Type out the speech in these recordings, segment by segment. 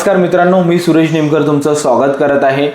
नमस्कार मित्रांनो, मी सुरेश निमकर तुमचं स्वागत करत आहे.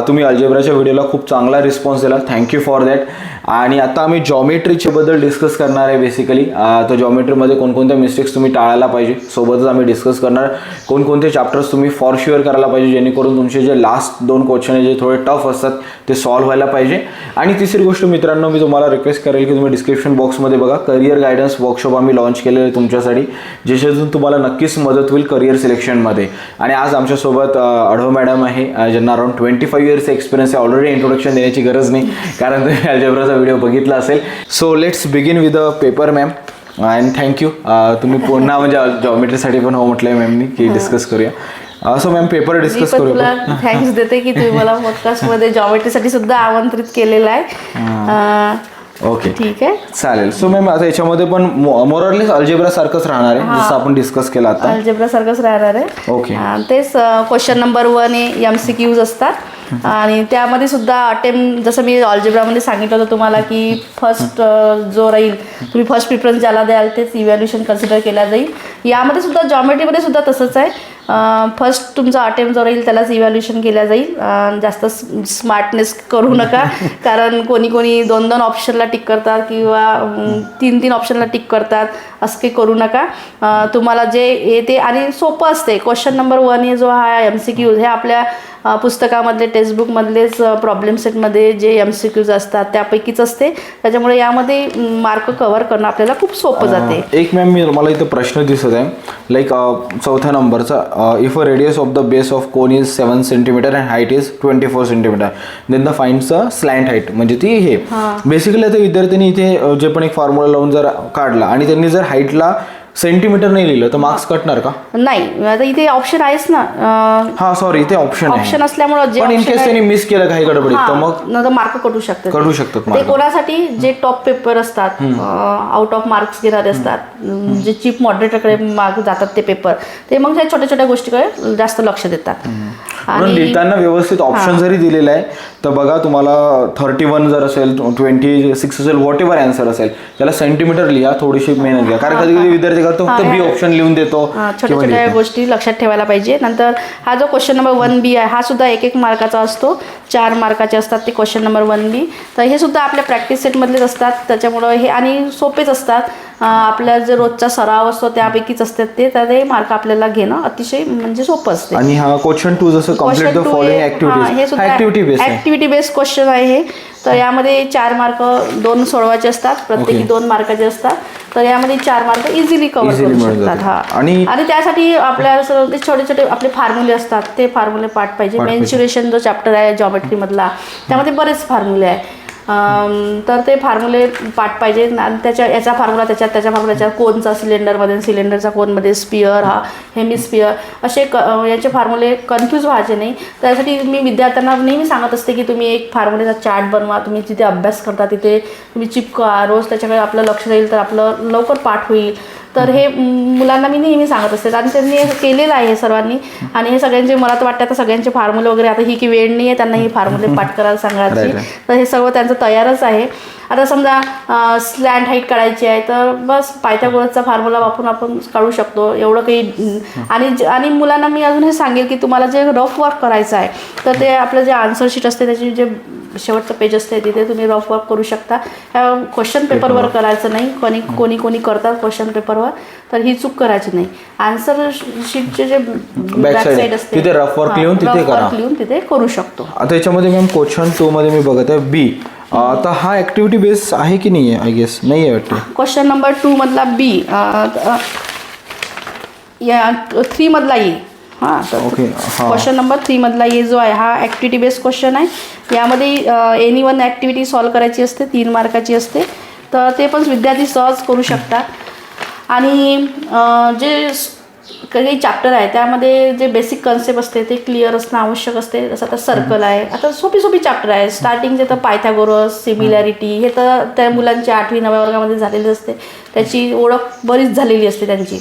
तुम्ही अल्जेब्राच्या व्हिडिओला खूप चांगला रिस्पॉन्स दिला, थँक्यू फॉर दॅट. आणि आता आम्ही जॉमेट्रीच्या बद्दल डिस्कस करणार आहे. बेसिकली तर जॉमेट्रीमध्ये कोणकोणत्या मिस्टेक्स तुम्ही टाळायला पाहिजे, सोबतच आम्ही डिस्कस करणार कोणकोणते चॅप्टर्स तुम्ही फॉर शुअर करायला पाहिजे, जेणेकरून तुमचे जे लास्ट 2 क्वेश्चन जे थोडे टफ असतात ते सॉल्व्ह व्हायला पाहिजे. आणि तिसरी गोष्ट मित्रांनो, मी तुम्हाला रिक्वेस्ट करेल की तुम्ही डिस्क्रिप्शन बॉक्समध्ये बघा, करियर गायडन्स वर्कशॉप आम्ही लॉन्च केलेलं आहे तुमच्यासाठी, ज्याच्यातून तुम्हाला नक्कीच मदत होईल करियर सिलेक्शनमध्ये. आणि आज आमच्यासोबत अढो मॅडम आहे, ज्यांना अराउंड 25 इयर्स एक्सपिरियन्स आहे. ऑलरेडी इंट्रोडक्शन देण्याची गरज नाही, कारण तुम्ही अल्जेब्राचा व्हिडिओ बघितला असेल. So let's begin with the paper ma'am. And thank you. तुम्ही पुन्हा म्हणजे जॉमेट्रीसाठी पण हो म्हटलंय मॅमनी की डिस्कस करूया. सो मॅम पेपर डिस्कस करूया. थँक्स देते की तुम्ही मला पॉडकास्टमध्ये जॉमेट्रीसाठी सुद्धा आमंत्रित केलेलं आहे. ओके, ठीक आहे, चालेल. सो मॅम आता याच्यामध्ये पण मोरलेस अल्जेब्रा सारखंच राहणार आहे, जसं आपण डिस्कस केलं आता. अल्जेब्रा सारखंच राहणार आहे. ओके, तेच क्वेश्चन नंबर 1 MCQs असतात आणि त्यामध्ये सुद्धा अटेम्प्ट, जसं मी अल्जेब्रामध्ये सांगितलं होतं तुम्हाला की फर्स्ट जो राहील तुम्ही फर्स्ट प्रिफरन्स ज्याला द्याल तेच इव्हॅल्युएशन कन्सिडर केला जाईल. यामध्ये सुद्धा जॉमेट्रीमध्ये सुद्धा तसंच आहे. फर्स्ट तुमचा अटेम्प्ट जो राहील त्यालाच इव्हॅल्युएशन केल्या जाईल. जास्त स्मार्टनेस करू नका, कारण कोणी 2 ऑप्शनला टिक करतात किंवा 3 ऑप्शनला टिक करतात, असं काही करू नका. तुम्हाला जे येते आणि सोपं असते. क्वेश्चन नंबर 1 जो हा MCQs हे आपल्या पुस्तकामधले टेक्स्टबुकमधलेच प्रॉब्लेम सेटमध्ये जे MCQs असतात त्यापैकीच असते. त्याच्यामुळे यामध्ये मार्क कव्हर करणं आपल्याला खूप सोपं जाते. एक मॅम मला इथं प्रश्न दिसत आहे, लाईक 4थ्या नंबरचा, if a radius of the base of cone is 7 centimetre and height is 24 centimetre, then the finds a slant height. म्हणजे ती हे बेसिकली आता विद्यार्थ्यांनी इथे जे पण एक फॉर्म्युला लावून जर काढला आणि त्यांनी जर हाईटला सेंटीमीटर नाही लिहिलं तर मार्क्स कटणार का? नाही, आता इथे ऑप्शन आहेच ना. हा सॉरी, इथे ऑप्शन असल्यामुळे पण इन केस त्यांनी मिस केलं काही गडबडीत तर मग मार्क कटू शकतात. ते कोणासाठी जे टॉप पेपर असतात, आउट ऑफ मार्क्स घेणारे असतात, जे चीफ मॉडरेटरकडे मार्क जातात ते पेपर, ते मग ह्या छोट्या छोट्या गोष्टीकडे जास्त लक्ष देतात. म्हणून लिहिताना व्यवस्थित ऑप्शन जरी दिलेला आहे तर बघा, तुम्हाला 31 जर असेल, 26 असेल, व्हॉट एव्हर आन्सर असेल, त्याला सेंटीमीटर लिहा, थोडीशी मेहनत घ्या. कारण कधी कधी विद्यार्थी करतो फक्त बी ऑप्शन लिहून देतो. छोट्या छोट्या गोष्टी लक्षात ठेवायला पाहिजे. नंतर हा जो क्वेश्चन नंबर 1B आहे हा सुद्धा 1 मार्काचा असतो. 4 मार्काचे असतात ते क्वेश्चन नंबर 1B. तर हे सुद्धा आपल्या प्रॅक्टिस सेटमधलेच असतात, त्याच्यामुळं हे आणि सोपेच असतात. आपल्या जे रोजचा सराव असतो त्यापैकीच असतात ते, तर हे मार्क आपल्याला घेणं अतिशय म्हणजे सोपं असते. आणि हा क्वेश्चन 2 जसं complete the following activity based question आहे हे. तर यामध्ये 4 मार्क 2 सोडवायचे असतात, प्रत्येकी 2 मार्काचे असतात. तर यामध्ये 4 मार्क इझिली कव्हर करू शकतात. हा, आणि त्यासाठी आपल्याला छोटे छोटे आपले फॉर्म्युले असतात, ते फॉर्म्युले पाठ पाहिजे. मेन्सुरेशन जो चॅप्टर आहे जॉमेट्री मधला, त्यामध्ये बरेच फॉर्म्युले आहे. तर ते फॉर्म्युले पाठ पाहिजे. त्याच्या याचा फॉर्म्युला त्याच्या फॉर्म्युला त्याच्या, कोनचा सिलेंडरमध्ये, सिलेंडरचा कोनमध्ये, स्पिअर हा हेमिस्पिअर, असे याचे फॉर्म्युले कन्फ्यूज व्हायचे नाही. त्यासाठी मी विद्यार्थ्यांना नेहमी सांगत असते की तुम्ही एक फॉर्म्युलेचा चार्ट बनवा. तुम्ही जिथे अभ्यास करता तिथे तुम्ही चिपका, रोज त्याच्याकडे आपलं लक्ष राहील तर आपलं लवकर पाठ होईल. तर हे मुलांना मी नेहमी सांगत असते आणि त्यांनी केलेलं आहे हे सर्वांनी. आणि हे सगळ्यांचे, मला तर वाटतं आता सगळ्यांचे फॉर्म्युले वगैरे, आता ही की वेळ नाही आहे त्यांना ही फॉर्म्युले पाठ करायला सांगायची, तर हे सर्व त्यांचं तयारच आहे. आता समजा स्लॅन्ट हाईट काढायची आहे तर बस पायथागोरसचा फॉर्म्युला वापरून आपण काढू शकतो, एवढं काही. आणि मुलांना मी अजून हे सांगेल की तुम्हाला जे रफ वर्क करायचं आहे तर ते आपलं जे आन्सर शीट असते त्याची जे शेवटचं पेज असते तिथे तुम्ही रफ वर्क करू शकता. क्वेश्चन पेपरवर करायचं नाही. कोणी करतात क्वेश्चन पेपरवर, तर ही चूक करायची नाही. आन्सर शीटचे जे बॅक साईड असते तिथे रफ वर्क लिहून तिथे करू शकतो. आता याच्यामध्ये मॅम क्वेश्चन 2 मध्ये मी बघत आहे B. आता हा ऍक्टिव्हिटी बेस आहे की नाही आहे? आय गेस नाही आहे वाटतं. क्वेश्चन नंबर 2 मधला B या 3 मधला येईल. हां, ओके. क्वेश्चन नंबर 3 मधला ये जो आहे हा ऍक्टिव्हिटी बेस्ड क्वेश्चन आहे. यामध्ये एनी वन ऍक्टिव्हिटी सॉल्व करायची असते, 3 मार्काची असते. तर ते पण विद्यार्थी सहज करू शकतात. आणि जे काही चॅप्टर आहे त्यामध्ये जे बेसिक कन्सेप्ट असते ते क्लिअर असणं आवश्यक असते. जसं आता सर्कल आहे, आता सोपी चॅप्टर आहे. स्टार्टिंगचे तर पायथागोरस, सिमिलॅरिटी हे तर त्या मुलांच्या 8वी 9व्या वर्गामध्ये झालेली असते, त्याची ओळख बरीच झालेली असते त्यांची.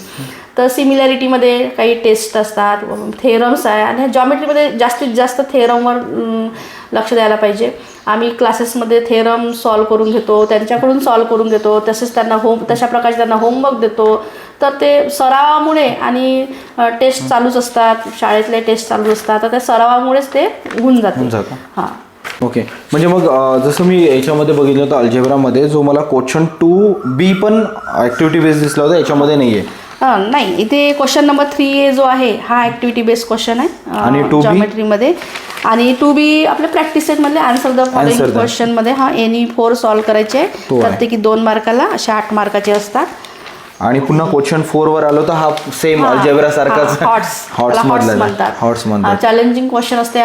तर सिमिलॅरिटीमध्ये काही टेस्ट असतात, थेरम्स आहे. आणि जॉमेट्रीमध्ये जास्तीत जास्त थेरमवर लक्ष द्यायला पाहिजे. आम्ही क्लासेसमध्ये थेरम सॉल्व करून घेतो, त्यांच्याकडून सॉल्व करून घेतो. तसेच त्यांना तशा प्रकारचे त्यांना होमवर्क देतो. तर ते सरावामुळे आणि टेस्ट चालूच असतात, शाळेतले टेस्ट चालू असतात, तर त्या सरावामुळेच ते होऊन जाते. हां. ओके. म्हणजे मग जसं मी याच्यामध्ये बघितलं होतं अल्जेब्रामध्ये जो मला क्वेश्चन 2B पण ॲक्टिव्हिटी बेस दिसला होता, याच्यामध्ये नाही आहे. नाही, इथे क्वेश्चन नंबर 3A जो आहे हा ॲक्टिव्हिटी बेस्ड क्वेश्चन आणि आहे 2B? जॉमेट्रीमध्ये. आणि 2B आपल्या प्रॅक्टिस सेटमधले आन्सर द फॉलोइंग क्वेश्चनमध्ये एनी 4 सॉल्व्ह करायचे आहे. प्रत्येकी 2 मार्काला, असे 8 मार्काचे असतात. आणि पुन्हा क्वेश्चन 4 वर आलो तर हा सेम अल्जेब्रा सारखाच हॉट्स म्हणतात. चॅलेंजिंग क्वेश्चन असते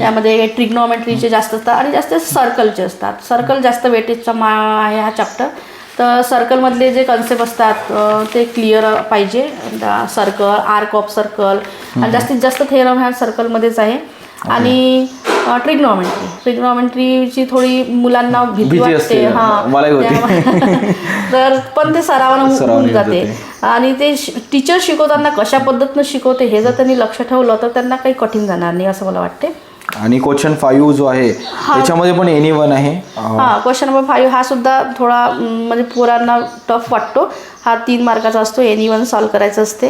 यामध्ये ट्रिग्नोमेट्रीचे जास्त असतात आणि जास्त सर्कलचे असतात. सर्कल जास्त वेटेजचा आहे हा चॅप्टर. तर सर्कलमधले जे कन्सेप्ट असतात ते क्लिअर पाहिजे. सर्कल, आर्क ऑफ सर्कल आणि जास्तीत जास्त थेरम ह्या सर्कलमध्येच आहे. आणि ट्रिग्नोमेट्रीची थोडी मुलांना भीती वाटते. तर पण ते सरावानं होऊन जाते. आणि ते टीचर शिकवताना कशा पद्धतीनं शिकवते हे जर त्यांनी लक्ष ठेवलं तर त्यांना काही कठीण जाणार नाही असं मला वाटते. आणि क्वेश्चन 5 जो आहे त्याच्यामध्ये पण एनी1 आहे. क्वेश्चन नंबर 5 हा सुद्धा थोडा म्हणजे पोरांना टफ वाटतो. हा 3 मार्काचा असतो. एनी1 सॉल्व्ह करायचं असते.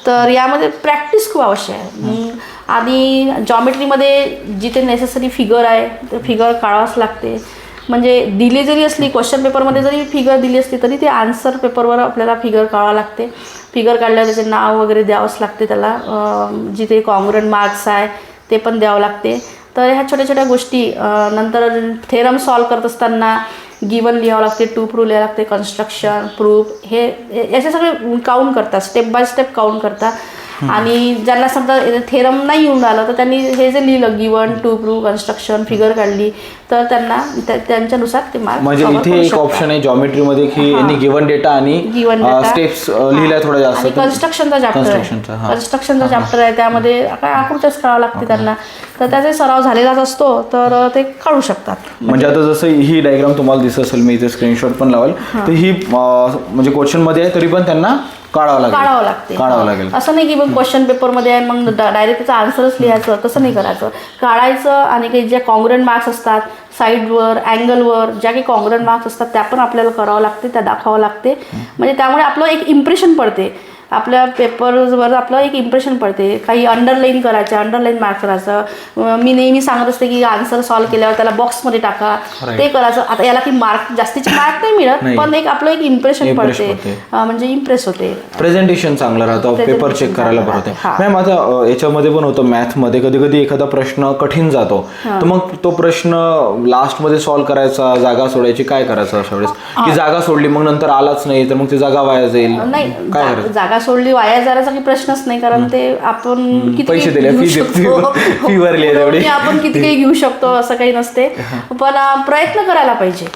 तर यामध्ये प्रॅक्टिस खूप आवश्यक आहे. आणि जॉमेट्रीमध्ये जिथे नेसेसरी फिगर आहे ते फिगर काढावंच लागते. म्हणजे दिली जरी असली क्वेश्चन पेपरमध्ये जरी फिगर दिली असली तरी ते आन्सर पेपरवर आपल्याला फिगर काढावं लागते. फिगर काढल्यावर त्याचे नाव वगैरे द्यावंच लागते त्याला. जिथे कॉन्ग्रुएंट मार्क्स आहे ते पण द्यावं लागते. तर ह्या छोट्या छोट्या गोष्टी नंतर थेरम सॉल्व्ह करत असताना गिवन लिहावं लागते, टू प्रूफ लिहावं लागते, कन्स्ट्रक्शन, प्रूफ हे याचे सगळे काउंट करतात, स्टेप बाय स्टेप काउंट करतात. आणि ज्यांना समजा थेरम नाही येऊन राहिलं तर त्यांनी हे जे लिहिलं given, to prove, construction, figure काढली तर त्यांना त्यांच्यानुसार ते मार्क. म्हणजे इथे एक ऑप्शन आहे जॉमेट्रीमध्ये की यांनी गिवन डेटा आणि स्टेप्स लिहिल्या थोडा जास्त. कन्स्ट्रक्शनचा चॅप्टर आहे त्यामध्ये काय आकृत्याच काढावं लागते त्यांना. तर त्याचा सराव झालेलाच असतो तर ते काढू शकतात. म्हणजे आता जसं ही डायग्राम तुम्हाला दिसत असेल, मी इथे स्क्रीनशॉट पण लावेल. तर ही म्हणजे क्वेश्चन मध्ये आहे तरी पण त्यांना काढावं लागते. असं नाही की मग क्वेश्चन पेपरमध्ये आहे मग डायरेक्ट त्याचा आन्सरच लिहायचं, तसं नाही करायचं. काढायचं आणि काही ज्या कॉन्ग्रुएंट मार्क्स असतात साईडवर, अँगलवर ज्या काही कॉन्ग्रुएंट मार्क्स असतात त्या पण आपल्याला करावं लागते, त्या दाखवावं लागते. म्हणजे त्यामुळे आपलं एक इम्प्रेशन पडते. आपल्या पेपरवर आपलं एक इम्प्रेशन पडते. काही अंडरलाईन करायचं, अंडरलाईन मार्क करायचं. मी नेहमी सांगत असते की आन्सर सॉल्व्ह केल्यावर त्याला बॉक्समध्ये टाका, ते करायचं. आता याला की मार्क जास्तीचे मार्क नाही मिळत पण एक आपलं एक इम्प्रेशन पडते. म्हणजे इम्प्रेस होते. प्रेझेंटेशन चांगलं राहतं, पेपर चेक करायला बरं होते. मॅम आता याच्यामध्ये पण होतं मॅथमध्ये कधी कधी एखादा प्रश्न कठीण जातो तर मग तो प्रश्न लास्टमध्ये सॉल्व्ह करायचा, जागा सोडायची, काय करायचं अशा वेळेस? की जागा सोडली मग नंतर आलाच नाही तर मग ती जागा वाया जाईल, काय करायचं? जागा सोडली वाया जाण्याचा काही प्रश्नच नाही. कारण ते आपण किती पैसे दिले, फी भरली तेवढी, आपण किती काही घेऊ शकतो असं काही नसते. पण प्रयत्न करायला पाहिजे.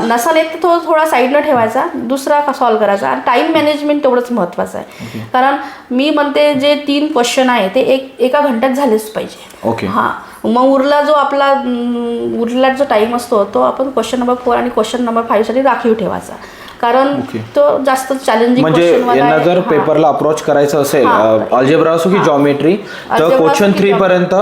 नसाल एक तर थोडा साईडला ठेवायचा, दुसरा सॉल्व्ह करायचा. आणि टाइम मॅनेजमेंट तेवढंच महत्वाचं आहे. कारण मी म्हणते जे 3 क्वेश्चन आहे ते एका घंट्यात झालेच पाहिजे. मग उरला जो टाइम असतो तो आपण क्वेश्चन नंबर 4 आणि क्वेश्चन नंबर 5 साठी राखीव ठेवायचा. कारण तो जास्त चॅलेंजिंग म्हणजे यांना जर पेपरला अप्रोच करायचं असेल अल्जेब्रा असो की जॉमेट्री तर क्वेश्चन 3 पर्यंत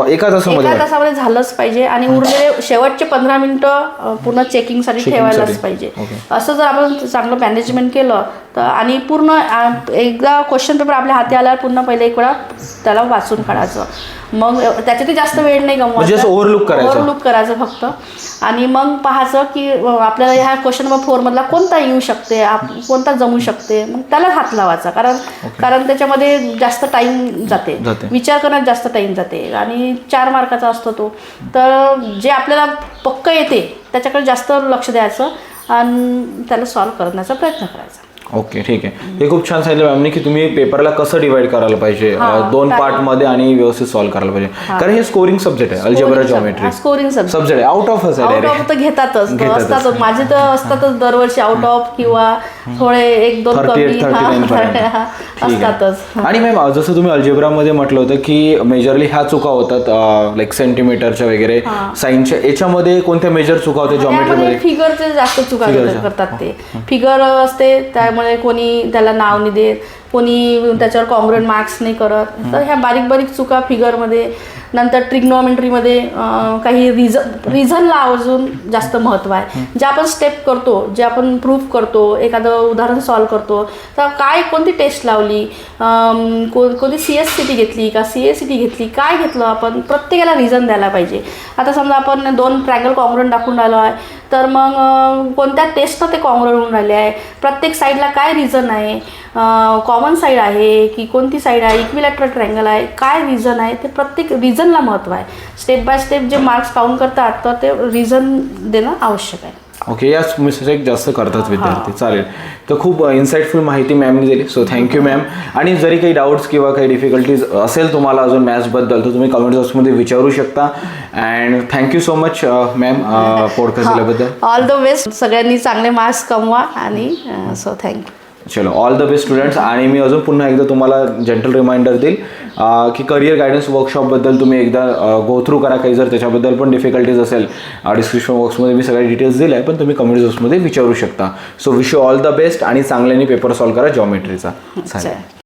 एका तासामध्ये झालंच पाहिजे. आणि उरलेले शेवटचे 15 मिनिटं पूर्ण चेकिंगसाठी ठेवायलाच पाहिजे. असं जर आपण चांगलं मॅनेजमेंट केलं तर आणि पूर्ण एकदा क्वेश्चन पेपर आपल्या हाती आल्यावर पुन्हा पहिले एक वेळा त्याला वाचून काढायचं. मग त्याच्यातही जास्त वेळ नाही गमवायचा, ओव्हरलुक करायचं फक्त. आणि मग पाहायचं की आपल्याला ह्या क्वेश्चन नंबर 4 मधला कोणता येऊ शकते, कोणता जमू शकते, मग त्याला हात लावायचा. कारण त्याच्यामध्ये जास्त टाइम जाते, विचार करण्यात जास्त टाइम जाते. आणि 4 मार्काचा असतो तो. तर जे आपल्याला पक्क येते त्याच्याकडे जास्त लक्ष द्यायचं आणि त्याला सॉल्व्ह करण्याचा प्रयत्न करायचा. ओके, ठीक आहे. हे खूप छान सांगितलं मॅमने की तुम्ही पेपरला कसं डिवाइड करायला पाहिजे, 2 पार्ट मध्ये आणि व्यवस्थित सॉल्व्ह करायला पाहिजे. कारण हे स्कोरिंग सब्जेक्ट आहे, अल्जेब्रा जॉमेट्री स्कोरिंग सब्जेक्ट आहे. आउट ऑफ घेतातच असतात. माझे तर असतातच दरवर्षी आउट ऑफ किंवा थोडे 1-2 कमी असतातच. आणि मॅम जसं तुम्ही अल्जेब्रामध्ये म्हटलं होतं की मेजरली ह्या चुका होतात लाईक सेंटीमीटरच्या वगैरे, सायन्सच्या. याच्यामध्ये कोणत्या मेजर चुका होत्या जॉमेट्रीमध्ये? फिगरचे जास्त चुका करतात. ते फिगर असते त्यामुळे कोणी त्याला नाव नाही देत, कोणी त्याच्यावर कॉन्ग्रुएंट मार्क्स नाही करत. तर ह्या बारीक बारीक चुका फिगरमध्ये नंतर ट्रिग्नॉमेट्रीमध्ये काही रिझनला अजून जास्त महत्त्व आहे. जे आपण स्टेप करतो, जे आपण प्रूफ करतो, एखादं उदाहरण सॉल्व करतो, तर काय कोणती टेस्ट लावली, कोणती CSCT घेतली का CACT घेतली, काय घेतलं आपण, प्रत्येकाला रिझन द्यायला पाहिजे. आता समजा आपण 2 ट्रायंगल कॉंग्रुएंट दाखवून राहिलो आहे, तर मग कोणत्या टेस्टनं ते कॉंग्रुएंट होऊन राहिले आहे, प्रत्येक साईडला काय रिझन आहे, कॉमन साईड आहे की कोणती साईड आहे, इक्विलॅटरल ट्रायंगल आहे, काय रिझन आहे, ते प्रत्येक रिझनला महत्त्व आहे. स्टेप बाय स्टेप जे मार्क्स काउंट करतात तर ते रिझन देणं आवश्यक आहे. ओके, याच मिस्टेक जास्त करतात विद्यार्थी. चालेल, तर खूप इन्साइटफुल माहिती मॅमने दिली, सो थँक्यू मॅम. आणि जरी काही डाऊट्स किंवा काही डिफिकल्टीज असेल तुम्हाला अजून मॅथ्सबद्दल, तर तुम्ही कमेंट बॉक्समध्ये विचारू शकता. And thank you so much ma'am podcast दिल्याबद्दल. ऑल द बेस्ट, सगळ्यांनी चांगले मार्क्स कमवा आणि सो थँक्यू. चलो, ऑल द बेस्ट स्टुडंट्स. आणि मी अजून पुन्हा एकदा तुम्हाला जनरल रिमाइंडर देईल की करिअर गायडन्स वर्कशॉपबद्दल तुम्ही एकदा गो थ्रू करा. काही जर त्याच्याबद्दल पण डिफिकल्टीज असेल, डिस्क्रिप्शन बॉक्समध्ये मी सगळ्या डिटेल्स दिल्या आहे, पण तुम्ही कमेंट बॉक्समध्ये विचारू शकता. So wish you all the best आणि चांगल्याने पेपर सॉल्व करा जॉमेट्रीचा. चालेल.